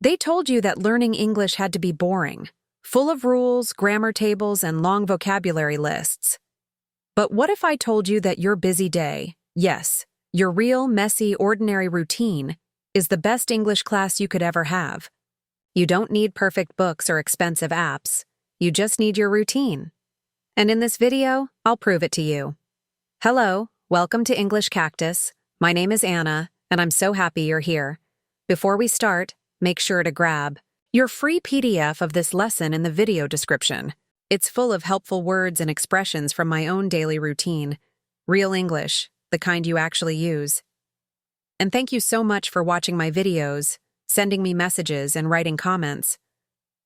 They told you that learning English had to be boring, full of rules, grammar tables, and long vocabulary lists. But what if I told you that your busy day, yes, your real, messy, ordinary routine, is the best English class you could ever have? You don't need perfect books or expensive apps. You just need your routine. And in this video, I'll prove it to you. Hello, welcome to English Cactus. My name is Anna, and I'm so happy you're here. Before we start, make sure to grab your free PDF of this lesson in the video description. It's full of helpful words and expressions from my own daily routine. Real English, the kind you actually use. And thank you so much for watching my videos, sending me messages, and writing comments.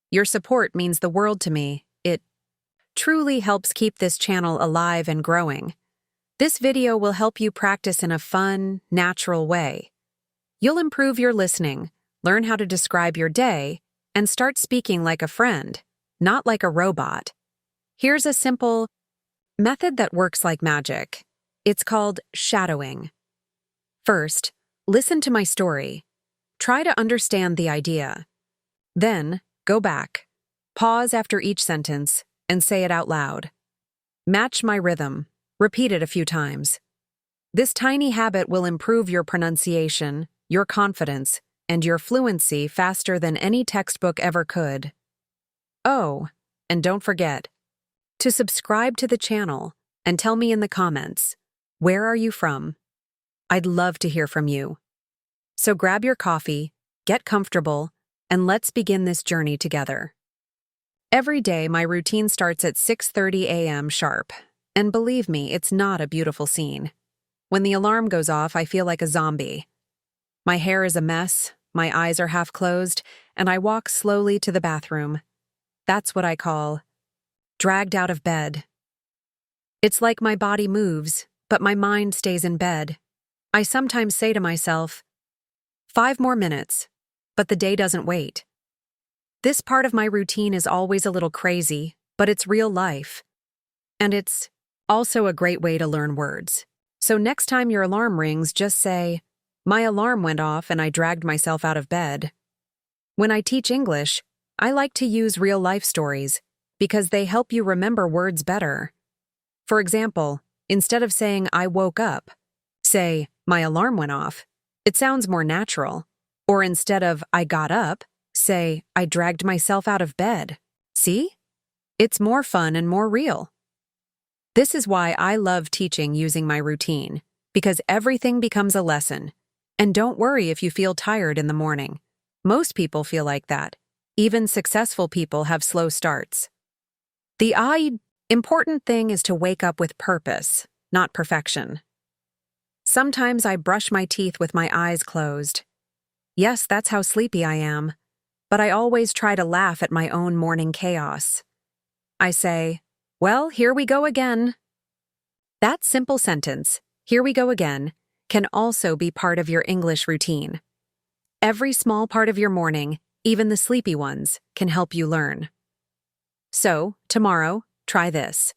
Your support means the world to me. It truly helps keep this channel alive and growing. This video will help you practice in a fun, natural way. You'll improve your listening, learn how to describe your day, and start speaking like a friend, not like a robot. Here's a simple method that works like magic. It's called shadowing. First, listen to my story. Try to understand the idea. Then, go back. Pause after each sentence and say it out loud. Match my rhythm. Repeat it a few times. This tiny habit will improve your pronunciation, your confidence, and your fluency faster than any textbook ever could. Oh, and don't forget to subscribe to the channel and tell me in the comments, where are you from? I'd love to hear from you. So grab your coffee, get comfortable, and let's begin this journey together. Every day, my routine starts at 6:30 a.m. sharp, and believe me, it's not a beautiful scene. When the alarm goes off, I feel like a zombie. My hair is a mess, my eyes are half closed, and I walk slowly to the bathroom. That's what I call dragged out of bed. It's like my body moves, but my mind stays in bed. I sometimes say to myself, 5 more minutes, but the day doesn't wait. This part of my routine is always a little crazy, but it's real life. And it's also a great way to learn words. So next time your alarm rings, just say, my alarm went off and I dragged myself out of bed. When I teach English, I like to use real-life stories because they help you remember words better. For example, instead of saying I woke up, say my alarm went off. It sounds more natural. Or instead of I got up, say I dragged myself out of bed. See? It's more fun and more real. This is why I love teaching using my routine, because everything becomes a lesson. And don't worry if you feel tired in the morning. Most people feel like that. Even successful people have slow starts. The important thing is to wake up with purpose, not perfection. Sometimes I brush my teeth with my eyes closed. Yes, that's how sleepy I am. But I always try to laugh at my own morning chaos. I say, well, here we go again. That simple sentence, here we go again, can also be part of your English routine. Every small part of your morning, even the sleepy ones, can help you learn. So, tomorrow, try this.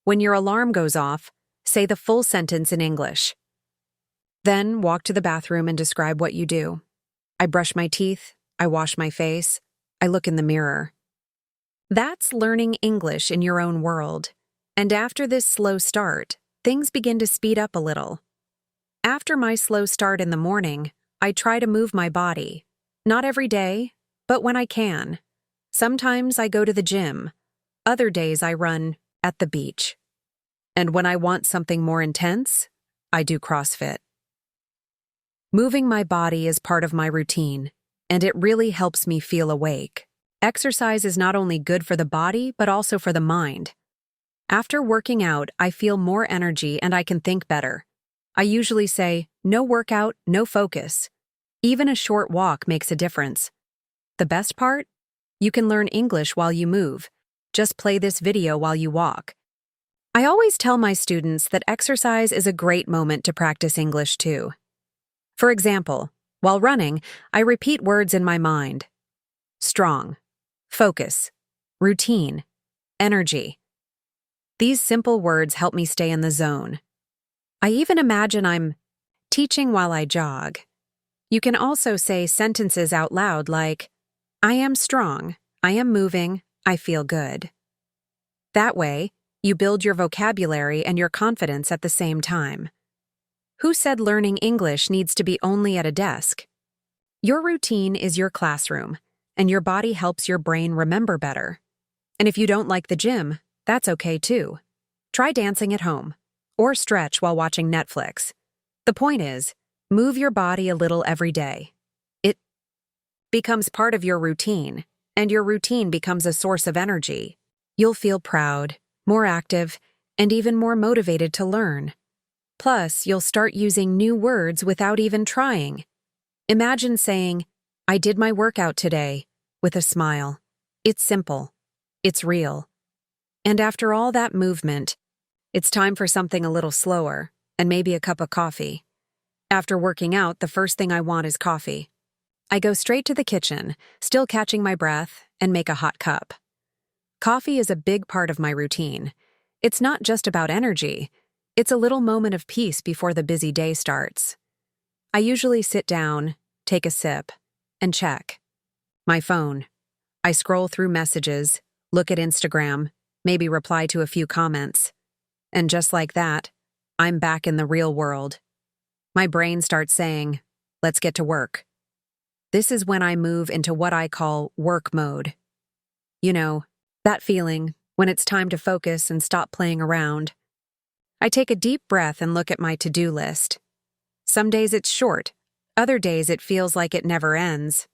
When your alarm goes off, say the full sentence in English. Then walk to the bathroom and describe what you do. I brush my teeth, I wash my face, I look in the mirror. That's learning English in your own world. And after this slow start, things begin to speed up a little. After my slow start in the morning, I try to move my body. Not every day, but when I can. Sometimes I go to the gym. Other days I run at the beach. And when I want something more intense, I do CrossFit. Moving my body is part of my routine, and it really helps me feel awake. Exercise is not only good for the body, but also for the mind. After working out, I feel more energy and I can think better. I usually say, no workout, no focus. Even a short walk makes a difference. The best part? You can learn English while you move. Just play this video while you walk. I always tell my students that exercise is a great moment to practice English too. For example, while running, I repeat words in my mind. Strong, focus, routine, energy. These simple words help me stay in the zone. I even imagine I'm teaching while I jog. You can also say sentences out loud like, I am strong, I am moving, I feel good. That way, you build your vocabulary and your confidence at the same time. Who said learning English needs to be only at a desk? Your routine is your classroom, and your body helps your brain remember better. And if you don't like the gym, that's okay too. Try dancing at home, or stretch while watching Netflix. The point is, move your body a little every day. It becomes part of your routine, and your routine becomes a source of energy. You'll feel proud, more active, and even more motivated to learn. Plus, you'll start using new words without even trying. Imagine saying, "I did my workout today," with a smile. It's simple. It's real. And after all that movement, it's time for something a little slower, and maybe a cup of coffee. After working out, the first thing I want is coffee. I go straight to the kitchen, still catching my breath, and make a hot cup. Coffee is a big part of my routine. It's not just about energy. It's a little moment of peace before the busy day starts. I usually sit down, take a sip, and check. My phone. I scroll through messages, look at Instagram, maybe reply to a few comments. And just like that, I'm back in the real world. My brain starts saying, "Let's get to work." This is when I move into what I call work mode. You know, that feeling when it's time to focus and stop playing around. I take a deep breath and look at my to-do list. Some days it's short, other days it feels like it never ends.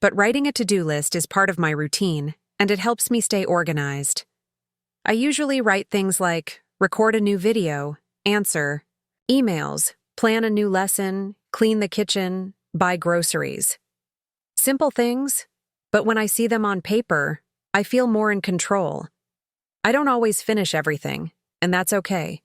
But writing a to-do list is part of my routine, and it helps me stay organized. I usually write things like record a new video, answer emails, plan a new lesson, clean the kitchen, buy groceries. Simple things, but when I see them on paper, I feel more in control. I don't always finish everything, and that's okay.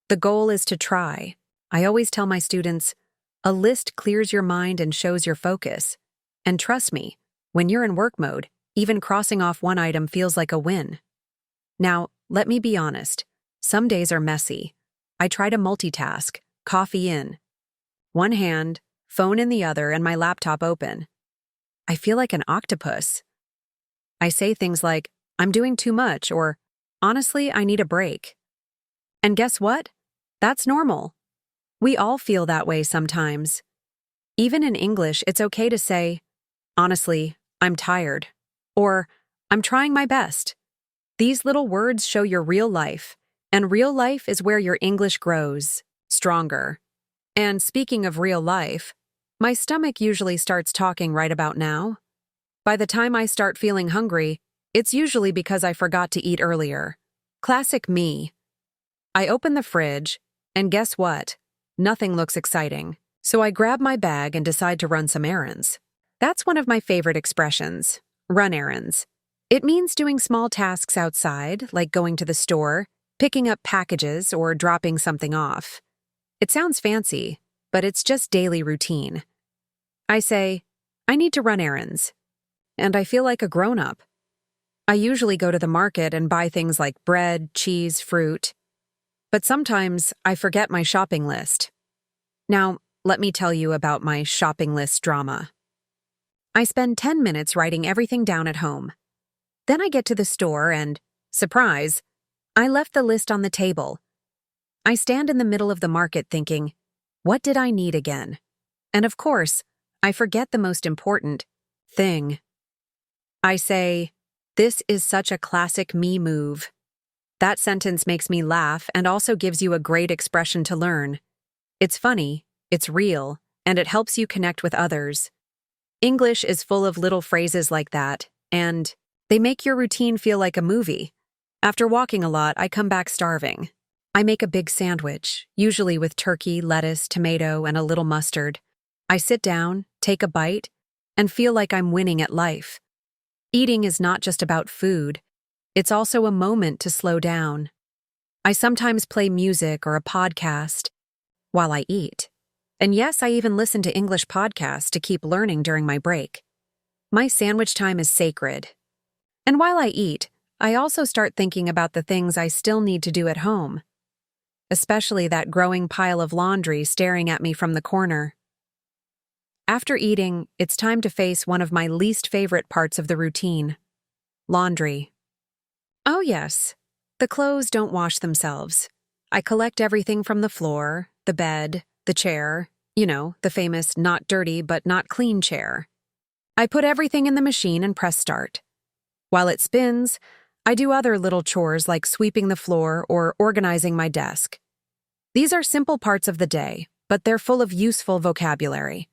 The goal is to try. I always tell my students, a list clears your mind and shows your focus. And trust me, when you're in work mode, even crossing off one item feels like a win. Now, let me be honest. Some days are messy. I try to multitask, coffee in one hand, phone in the other, and my laptop open. I feel like an octopus. I say things like, "I'm doing too much," or, "Honestly, I need a break." And guess what? That's normal. We all feel that way sometimes. Even in English, it's okay to say, "Honestly, I'm tired," or "I'm trying my best." These little words show your real life, and real life is where your English grows stronger. And speaking of real life, my stomach usually starts talking right about now. By the time I start feeling hungry, it's usually because I forgot to eat earlier. Classic me. I open the fridge, and guess what? Nothing looks exciting. So I grab my bag and decide to run some errands. That's one of my favorite expressions, run errands. It means doing small tasks outside, like going to the store, picking up packages, or dropping something off. It sounds fancy, but it's just daily routine. I say, "I need to run errands," and I feel like a grown-up. I usually go to the market and buy things like bread, cheese, fruit. But sometimes I forget my shopping list. Now, let me tell you about my shopping list drama. I spend 10 minutes writing everything down at home. Then I get to the store and, surprise, I left the list on the table. I stand in the middle of the market thinking, what did I need again? And of course, I forget the most important thing. I say, "This is such a classic me move." That sentence makes me laugh and also gives you a great expression to learn. It's funny, it's real, and it helps you connect with others. English is full of little phrases like that, and they make your routine feel like a movie. After walking a lot, I come back starving. I make a big sandwich, usually with turkey, lettuce, tomato, and a little mustard. I sit down, take a bite, and feel like I'm winning at life. Eating is not just about food. It's also a moment to slow down. I sometimes play music or a podcast while I eat. And yes, I even listen to English podcasts to keep learning during my break. My sandwich time is sacred. And while I eat, I also start thinking about the things I still need to do at home, especially that growing pile of laundry staring at me from the corner. After eating, it's time to face one of my least favorite parts of the routine: laundry. Oh, yes. The clothes don't wash themselves. I collect everything from the floor, the bed, the chair, the famous not dirty but not clean chair. I put everything in the machine and press start. While it spins, I do other little chores like sweeping the floor or organizing my desk. These are simple parts of the day, but they're full of useful vocabulary.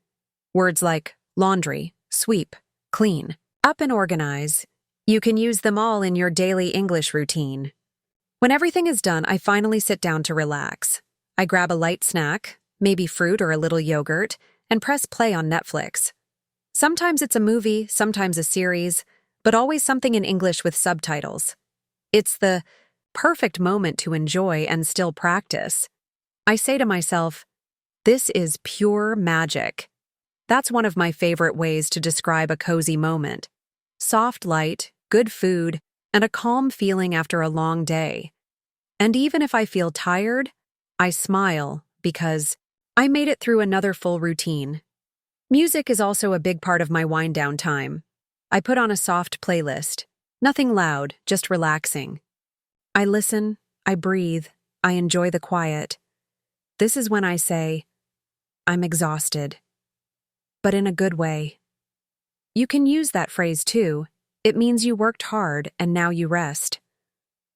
Words like laundry, sweep, clean, up and organize. You can use them all in your daily English routine. When everything is done, I finally sit down to relax. I grab a light snack, maybe fruit or a little yogurt, and press play on Netflix. Sometimes it's a movie, sometimes a series, but always something in English with subtitles. It's the perfect moment to enjoy and still practice. I say to myself, this is pure magic. That's one of my favorite ways to describe a cozy moment. Soft light, good food, and a calm feeling after a long day. And even if I feel tired, I smile because I made it through another full routine. Music is also a big part of my wind-down time. I put on a soft playlist. Nothing loud, just relaxing. I listen, I breathe, I enjoy the quiet. This is when I say, I'm exhausted. But in a good way. You can use that phrase too. It means you worked hard and now you rest.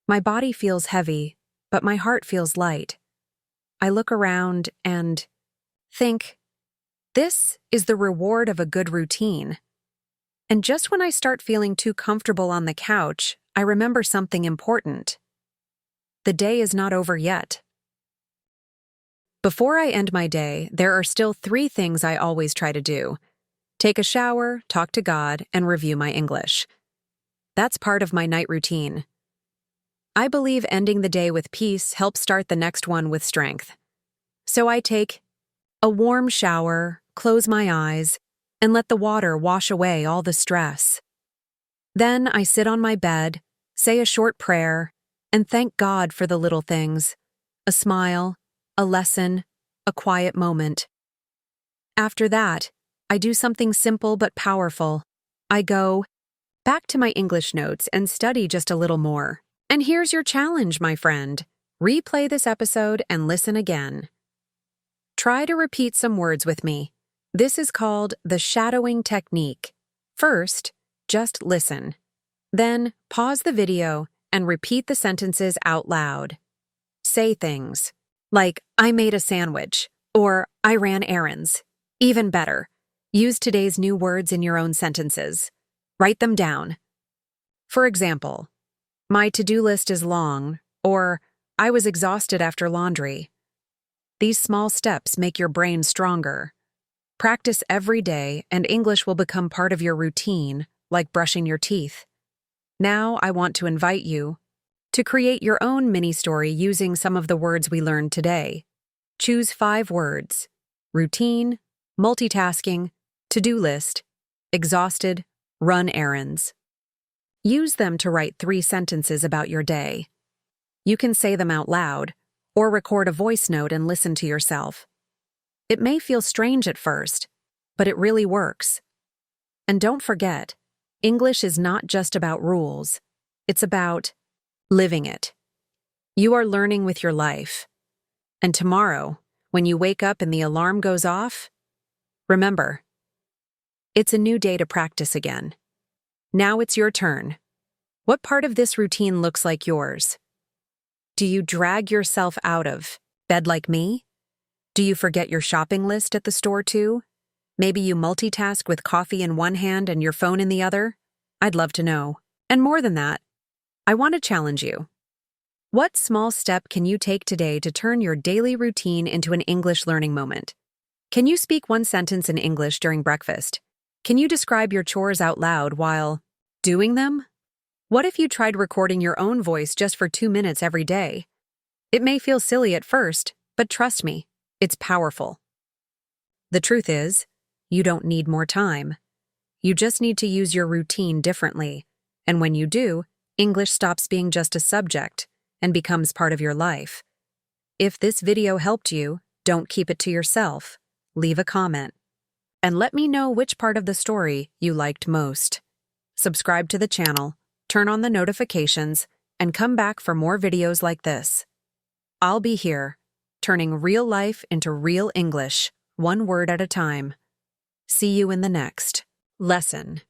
My body feels heavy, but my heart feels light. I look around and think, this is the reward of a good routine. And just when I start feeling too comfortable on the couch, I remember something important. The day is not over yet. Before I end my day, there are still 3 things I always try to do: take a shower, talk to God, and review my English. That's part of my night routine. I believe ending the day with peace helps start the next one with strength. So I take a warm shower, close my eyes, and let the water wash away all the stress. Then I sit on my bed, say a short prayer, and thank God for the little things: a smile, a lesson, a quiet moment. After that, I do something simple but powerful. I go back to my English notes and study just a little more. And here's your challenge, my friend. Replay this episode and listen again. Try to repeat some words with me. This is called the shadowing technique. First, just listen. Then, pause the video and repeat the sentences out loud. Say things like, I made a sandwich, or I ran errands. Even better, use today's new words in your own sentences. Write them down. For example, my to-do list is long, or I was exhausted after laundry. These small steps make your brain stronger. Practice every day, and English will become part of your routine, like brushing your teeth. Now I want to invite you to create your own mini-story using some of the words we learned today. Choose 5 words: routine, multitasking, to-do list, exhausted, run errands. Use them to write 3 sentences about your day. You can say them out loud, or record a voice note and listen to yourself. It may feel strange at first, but it really works. And don't forget, English is not just about rules. It's about living it. You are learning with your life. And tomorrow, when you wake up and the alarm goes off, remember, it's a new day to practice again. Now it's your turn. What part of this routine looks like yours? Do you drag yourself out of bed like me? Do you forget your shopping list at the store too? Maybe you multitask with coffee in one hand and your phone in the other? I'd love to know. And more than that, I want to challenge you. What small step can you take today to turn your daily routine into an English learning moment? Can you speak one sentence in English during breakfast? Can you describe your chores out loud while doing them? What if you tried recording your own voice just for 2 minutes every day? It may feel silly at first, but trust me, it's powerful. The truth is, you don't need more time. You just need to use your routine differently. And when you do, English stops being just a subject and becomes part of your life. If this video helped you, don't keep it to yourself. Leave a comment. and let me know which part of the story you liked most. Subscribe to the channel, turn on the notifications, and come back for more videos like this. I'll be here, turning real life into real English, one word at a time. See you in the next lesson.